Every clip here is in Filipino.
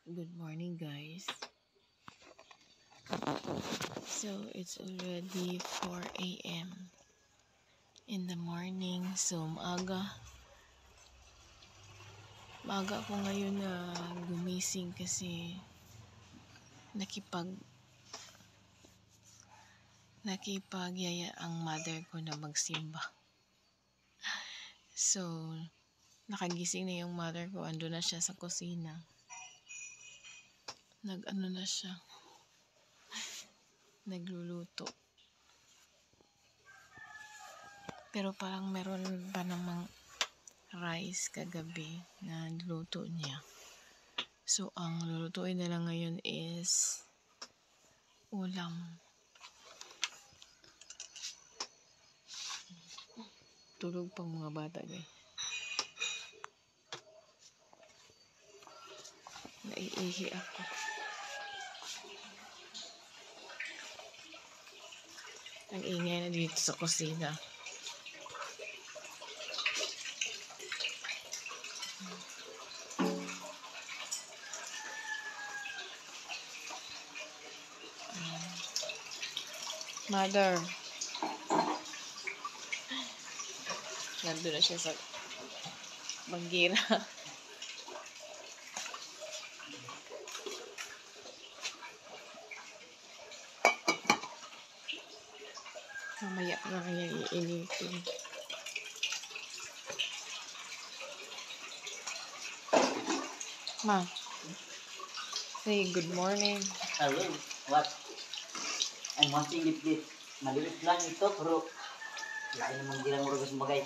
Good morning, guys. So it's already 4 a.m. in the morning. So maaga ako ngayon na gumising kasi nakipagyaya ang mother ko na magsimba. So nakagising na yung mother ko, ando na siya sa kusina. Na siya. Nagluluto. Pero parang meron pa namang rice kagabi na niluto niya. So ang lulutuin na lang ngayon is ulam. Tulog pang mga bata, guys. Naiihi ako. Ang ingay na dito sa kusina. Mother. Nandun na siya sa bangira. Mamaya na kaya iinitin. Ma, say good morning. Hello, what? I'm watching it. Malilit lang ito, pero lain naman di lang urugas bagay.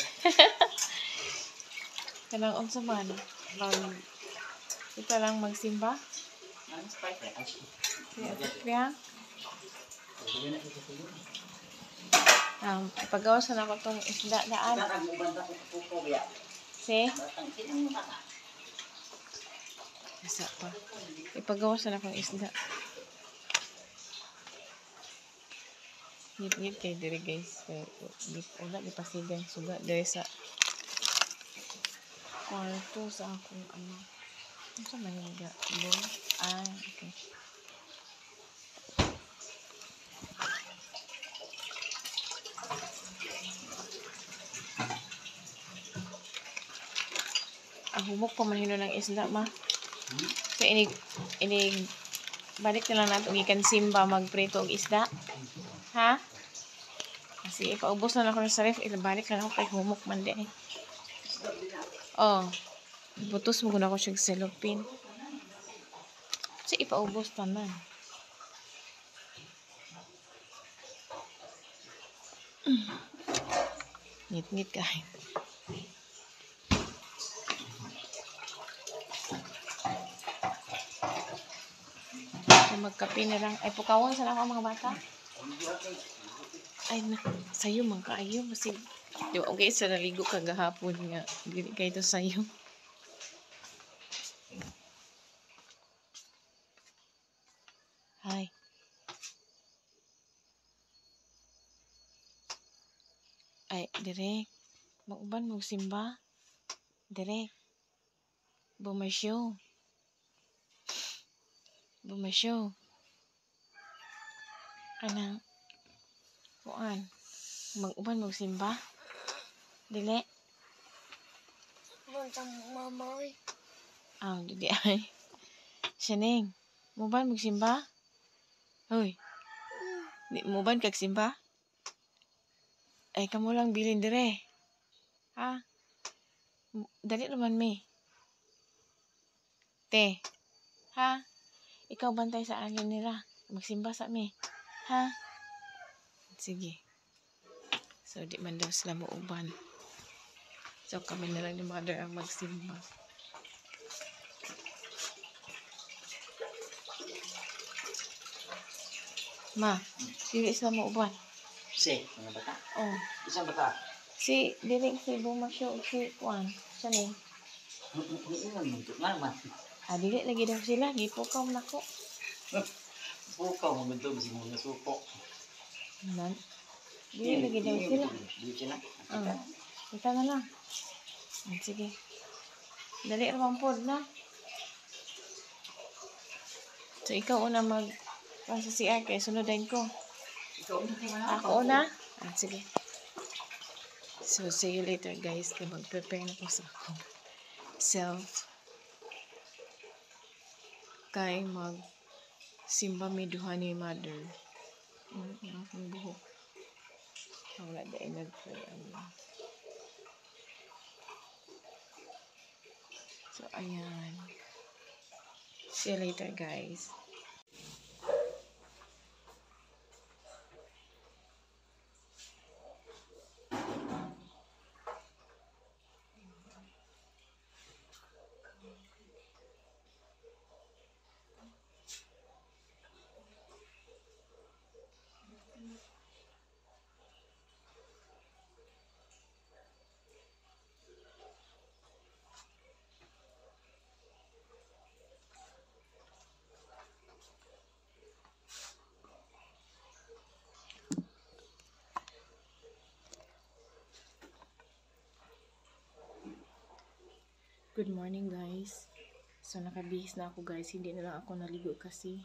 Kanang unsa man? Ito lang magsimba? Ano spike eh? Kaya? Ipagawasan ako tong isda daan. See? Isa pa. Ipagawasan akong isda. Ngit-ngit kay diri, guys. Wala ipasigang suga diri sa kwarto sa akong ano. Ano sa maniga? Okay. Humok pa manhino ng isda, ma. So, inig balik na lang natin ikan simba magprito og isda. Ha? Kasi ipaubos na ako sa ref, ilabalik na ako kay humok man di. Oh. Butos mo guna ko siya cellophane. Kasi ipaubos tanan. Ngit-ngit kahit. Magkape na lang. Ay, pukawon sa ako mga bata. Ay, sayo man kaayo. Kasi, di ba, okay, sa naligo kagahapon nga. Dili kayo to sayo. Hi. Ay, direk. Mag-uban, magsimba. Direk. Bumasyo. Kanang kuan. Mag-uban, magsimba. Dili. Buntang mamay. Dili ay. Sining. Muban, magsimba. Hoy. Muban, kagsimba. Ay, kamo lang bilin dire. Ha? Dali naman, me. Te. Ha? Ikaw bantay sa alin nila. Magsimba sa me. Ha? Sige. So, di man daw sila mauban. So, kami na lang ni mother ang magsimba. Ma, dili sila mauban. Si, mga bata? Oh. Isang bata? Si Bumasyo, si Juan. Siya ni. Nga naman. Dili lagi daw sila. Gipukaw na ko. Pukaw, magandang si mga supo. Nan. Dili lagi daw sila. Dili sila? Kita na lang. Sige. Dali ramang pod na. So, ikaw una sa CR kaya sunodan ko. Ikaw na kayo na. Ako una? Sige. So, see you later guys. Kaya mag-prepare na ko sa akong self. Kay simba mi duha ni mother. Ang buhok. Wala dahil nag-pray. So, ayan. See you later, guys. Good morning guys. So nakabihis na ako guys. Hindi na lang ako naligo kasi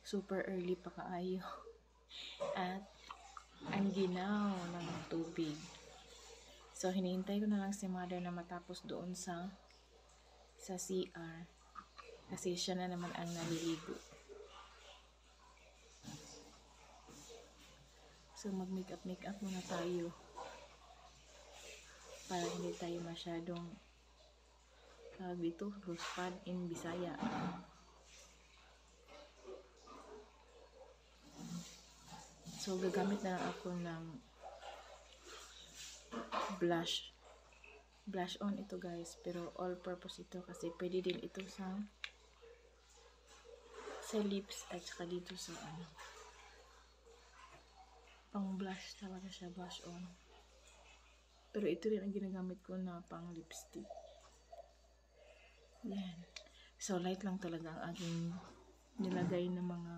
super early pa kaayo. At ang ginaw ng tubig. So hinihintay ko na lang si mother na matapos doon sa CR. Kasi siya na naman ang naliligo. So mag-makeup muna tayo. Para hindi tayo masyadong dito, rose pad in Bisaya. So, gagamit na lang ako ng blush. Blush on ito guys, pero all purpose ito kasi pwede din ito sa lips at saka dito sa pang blush talaga siya, blush on. Pero ito rin ang ginagamit ko na pang lipstick. Yan. So, light lang talaga ang aking nilagay na mga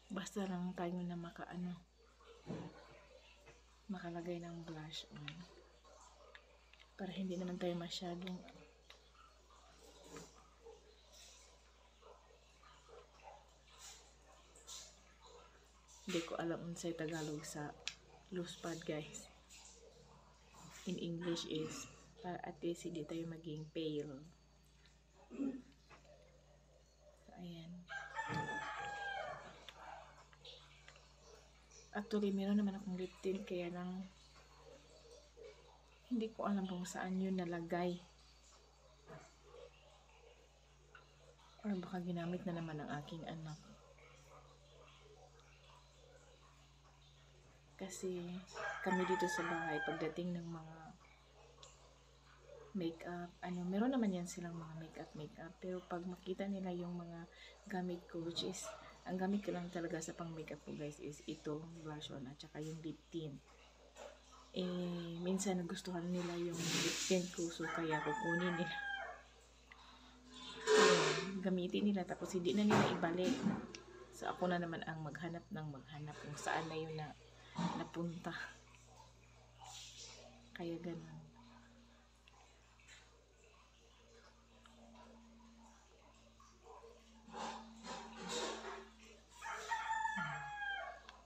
basta lang tayo na makalagay ng blush on. Para hindi naman tayo masyadong hindi ko alam unsay Tagalog sa loose pad guys. In English is para at least hindi tayo maging pale. So, ayan. Actually, meron naman akong lip tint kaya lang hindi ko alam kung saan yun nalagay. Or baka ginamit na naman ng aking anak. Kasi kami dito sa bahay, pagdating ng mga makeup, meron naman yan silang mga makeup, pero pag makita nila yung mga gamit ko, which is, ang gamit ko lang talaga sa pang makeup ko guys is ito, blush on, at saka yung lip tint. Minsan nagustuhan nila yung lip tint ko, so kaya kukunin nila. Gamitin nila, tapos hindi na nila ibalik. So ako na naman ang maghanap kung saan na yun napunta. Kaya ganun.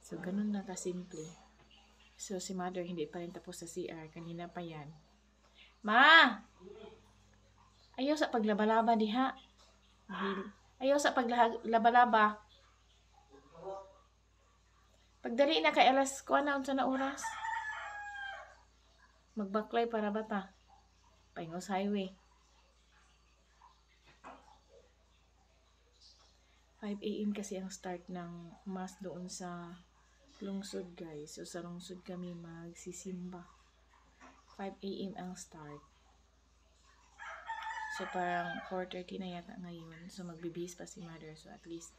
So ganun na kasimple. So si mother hindi pa rin tapos sa CR. Kanina pa yan. Ma! Ayaw sa paglabalaba diha. Ayaw sa paglabalaba. Pagdali na kay alas kuha na unsa na oras. Magbaklay para bata. Paingos highway. 5 AM kasi ang start ng mass doon sa lungsod guys. So sa lungsod kami magsisimba. 5 AM ang start. So parang 4:30 na yata ngayon. So magbibihis pa si mother. So at least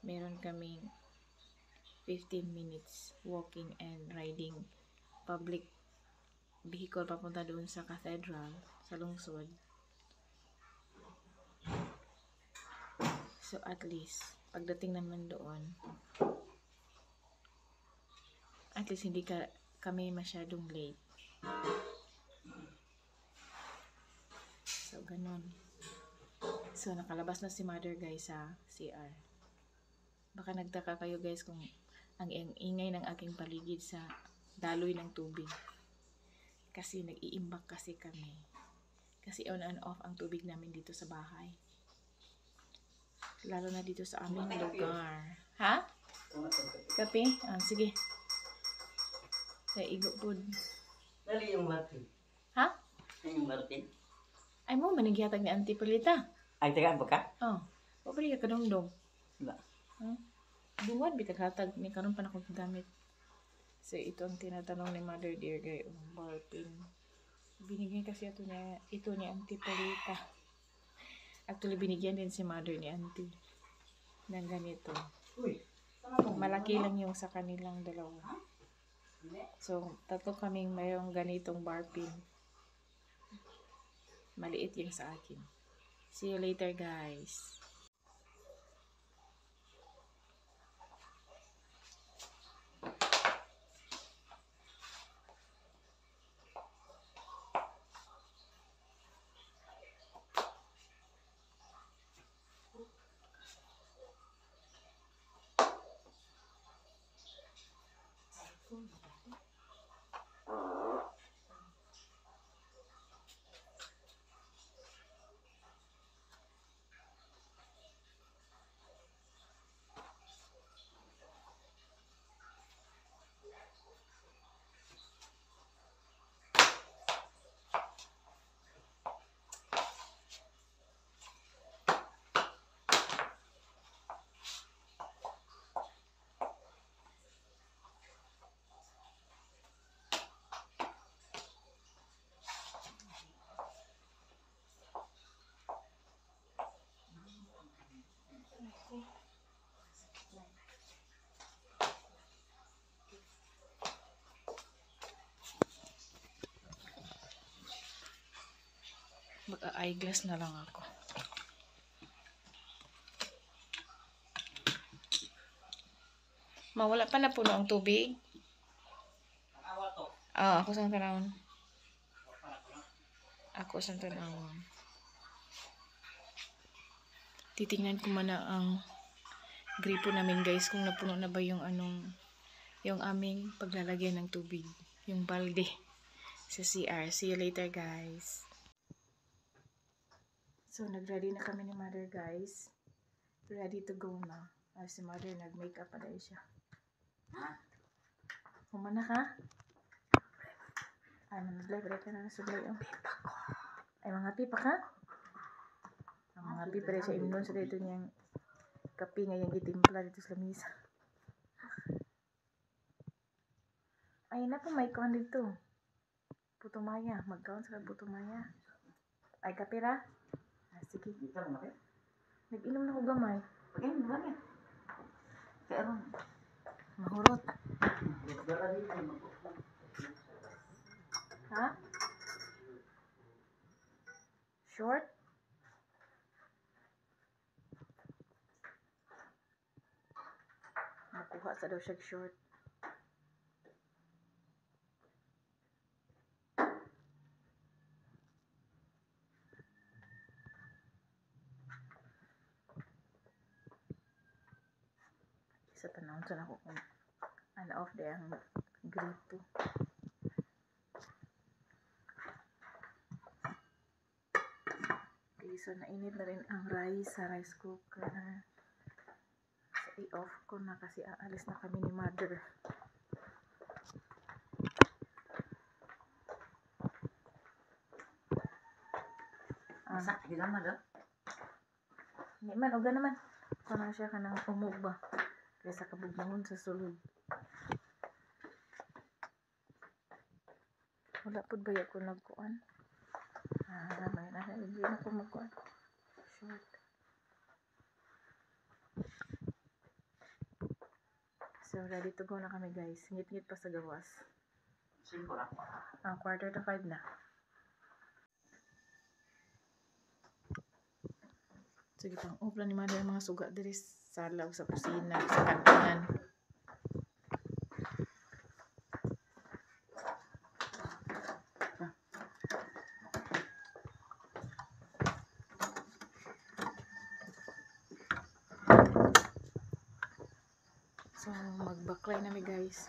meron kaming 15 minutes walking and riding public vehicle papunta doon sa cathedral sa lungsod. So at least pagdating naman doon, at least hindi kami masyadong late. So, ganun. So, nakalabas na si mother guys sa CR. Baka nagtaka kayo guys kung ang ingay ng aking paligid sa daloy ng tubig. Kasi nag-iimbak kasi kami. Kasi on and off ang tubig namin dito sa bahay. Lalo na dito sa aming lugar. Ha? Kape? Ah, sige. Naigo po. Dali yung Martin. Ha? Yung Martin. Ay mo, manighihatag ni Auntie Palita. Ay, tagaan ba ka? Oh, pabili ka kadong-dong. Wala. Duwad, bitaghatag ni karon pa na akong gamit. So, ito ang tinatanong ni Mother Dear Guy, ballpen. Binigyan kasi ito ni Auntie Palita. Actually, binigyan din si Mother ni Auntie ng ganito. Uy. Malaki lang yung sa kanilang dalawa. So, tatlo kaming mayroong ganitong ballpen. Maliit yung sa akin. See you later, guys. Mag-eyeglass na lang ako. Mawala pa na puno ang tubig. Ako sang tanawon. Ako sang tanawon. Titingnan ko muna ang gripo namin guys kung napuno na ba yung yung aming paglalagyan ng tubig. Yung balde sa CR. See you later guys. So, nag-ready na kami ni Mother, guys. Ready to go na. Ay, si Mother, nag-makeup pa dahil siya. Humana ka? Ay, manag-live ka na sublay. Oh. Ay, mga pipa ka? Ang mga pipa rin siya imnon sa dito niyang kapi ngayong gitimpla dito sa lamisa. Ay, na po, may kuhan dito. Putumaya. Magkaon sa putumaya. Ay, kape ra? Sige. Nag-inom na ko gamay. Pag-inom lang yan. Kaya ron. Mahurot. Ha? Short? Makuha sa daw siya short. Sa tanong sa ako kung off day ang gripo. Okay, so nainit na rin ang rice sa rice cooker. So i-off ko na kasi aalis na kami ni Mother. Masa, di naman daw. Hindi man, uga naman. Kung siya ka nang umog ba? Kaysa kabugbangon sa sulod. Wala po ba ko nagkuhan? May na. Hindi na ko magkuhan. Short. So, ready to go na kami guys. Ngit-ngit pa sa gawas. 5 na. 4:45 na. Sige pang uplan ni Mother mga suga diri sa law sa kusina sa kantinan. So, magbaklay na mi guys.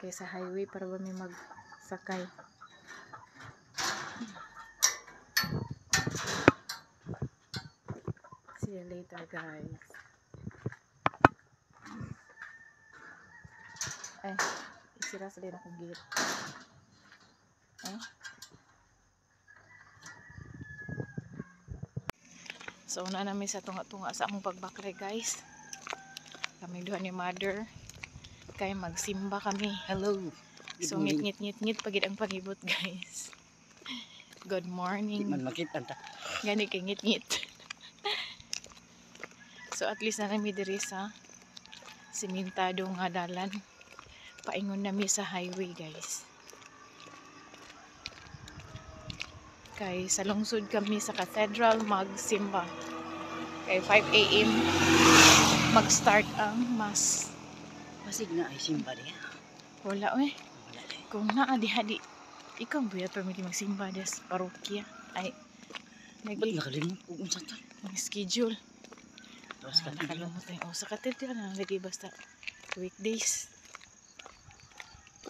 Kaya sa highway para ba may magsakay. See you later guys. Ay, isira sa din akong gate. So, una namin sa tunga-tunga sa akong pagbaklay guys. Kami duha ni mother. Kaya magsimba kami. Hello. So, ngit-ngit-ngit-ngit pagid ang pangibot guys. Good morning. Man makita ta. Gani kay ngit-ngit. So, at least na nami diri sa simentado nga dalan. Paingon nami sa highway guys. Kay sa lungsod kami sa cathedral magsimba. Kay 5 AM mag-start ang mass. Pasig na ay simba diha. Wala eh. Kung naa di ikaw ba permit magsimba des parokya ay Balik nakalimot ko unsa ta. schedule. Tapos ka Nakalimot tayo. Sa cathedral na lagi basta weekdays.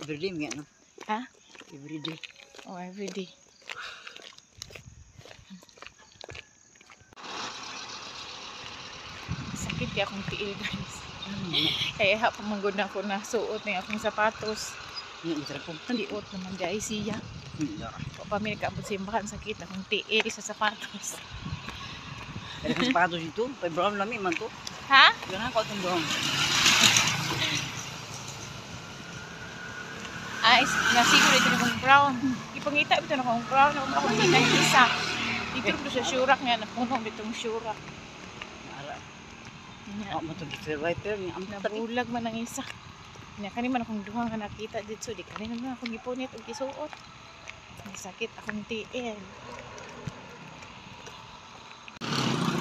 everyday mi ano. Ha? Everyday. O everyday. Sakit kaya akong tiil guys. Kaya ha pamanggod na ako na suot na akong sapatos. Ni itra ko. Liot naman di ay siya. O pamili ka abot simbahan sakit akong tiil sa sapatos. Pero kung sapatos ito, pay brown lami man to. Ha? Ganun ko itong brown. Ay, nasiguro ito na kong brown. Ipangita ito na kong brown. Ako hindi na isa. Dito ito sa syurak nga. Napunong ditong syurak. Naara. Nya, Ako mo itong different wiper ni ang tapi. nabulag man ang isa. Nya, kanina man akong duha nga nakita dito. Di kanina man akong ipunit o gisuot. Ang sakit akong tiil.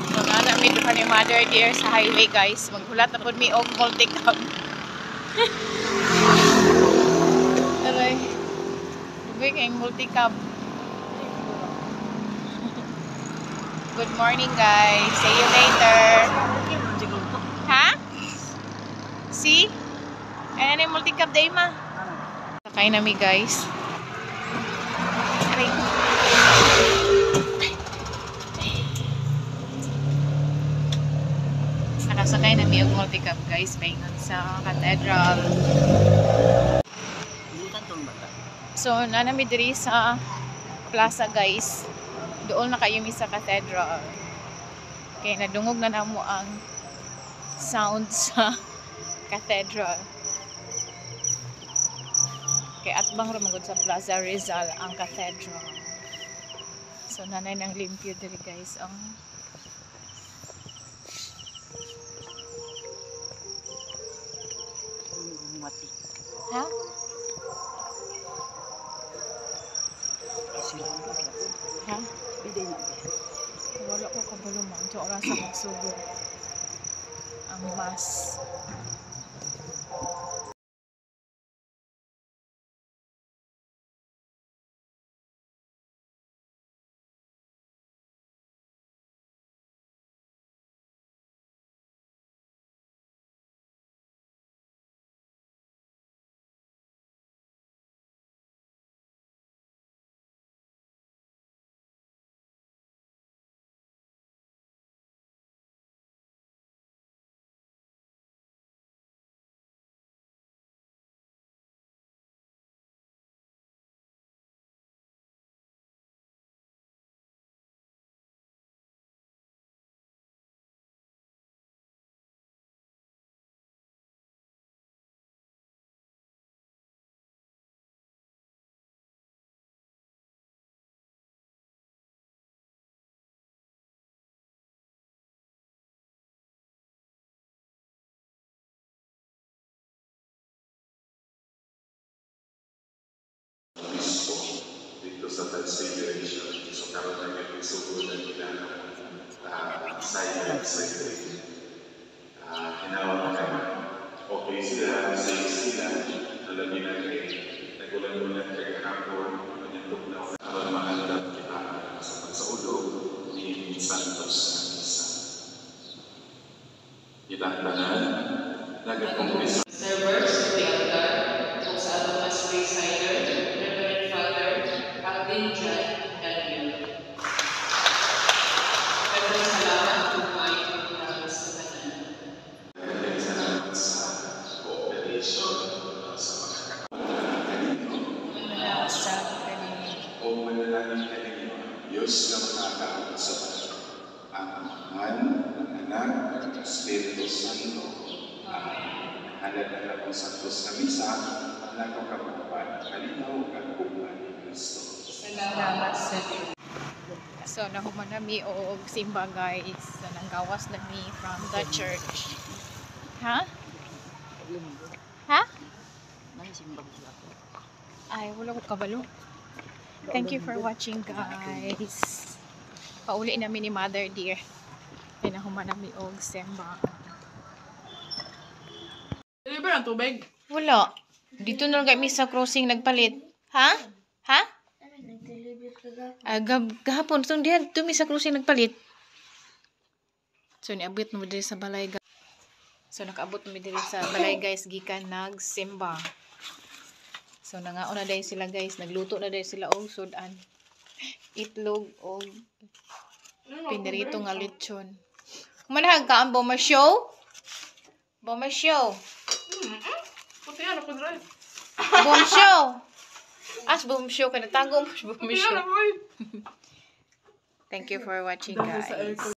So, nana may duha ni mother dear sa highway guys. Maghulat ako mi og multicam. Aray. Uwi kayong multicam. Good morning guys. See you later. Ha? See? Ayan na yung multicam day ma. Sakay nami guys. Aray. Nakasakay nami yung multicam guys. Paingon sa cathedral. Butan tong bata. So, nanami diri sa plaza guys. Doon na kayo mi sa cathedral. Kaya nadungog na namo ang sound sa cathedral. Kaya atbang ramagod sa Plaza Rizal ang cathedral. So, nanay ng limpyo diri guys. Ang Mati. ha? Sila ko. Ha? Pwede na ba? Wala ko kabalo man. So, oras sa magsugod. Ang mass. Dito sa consideration. So, karoon na yung sugulan nila silent secretary. Hinawa ka okay sila, safe sila, alam niya na nagulan-gulan kay kahapon, manyantok na alam mahalap kita sa pagsaulo ni Santos na isa. Itantanan, nagakompresa. Servers to the altar, kung sa ato mas presider, Reverend Father Alvin John Daniel. Maraming salamat kung ay pagkakalas sa kanan. Maraming salamat sa cooperation sa mga kapatid ninyo. Sa kanina. O manalangin ka ninyo, Diyos na mga tao sa Panginoon, ang Amahan, ang Anak, at ang Espiritu Santo. Amen. Halad ang Santos na Misa, ang nakakapagpan, kalinaw at kumpanya ni Kristo. Salamat sa Diyos. So, nahuman nami og simba guys. So, nanggawas nami from the church. Ha? Ha? Ay, wala ko kabalo. Thank you for watching guys. Pauli namin ni Mother Dear. Ay, nahuman nami og simba. Deliver ang tubig. Wala. Dito na lang kami sa crossing nagpalit. Ha? Ha? Gahapon. So, diyan. Dumi sa crossing nagpalit. So, niabot mo diri sa balay guys. So, nakaabot mo diri sa balay guys. Gikan nagsimba. So, nangaon na dahil sila guys. Nagluto na dahil sila og sudan. Itlog og pinirito nga lechon. Kumanahag ka ang Boma Show? Boma Show. Puti yan ako dry. Boom show. As boom show ka natago mo boom Puti yan show. ako. Thank you for watching guys.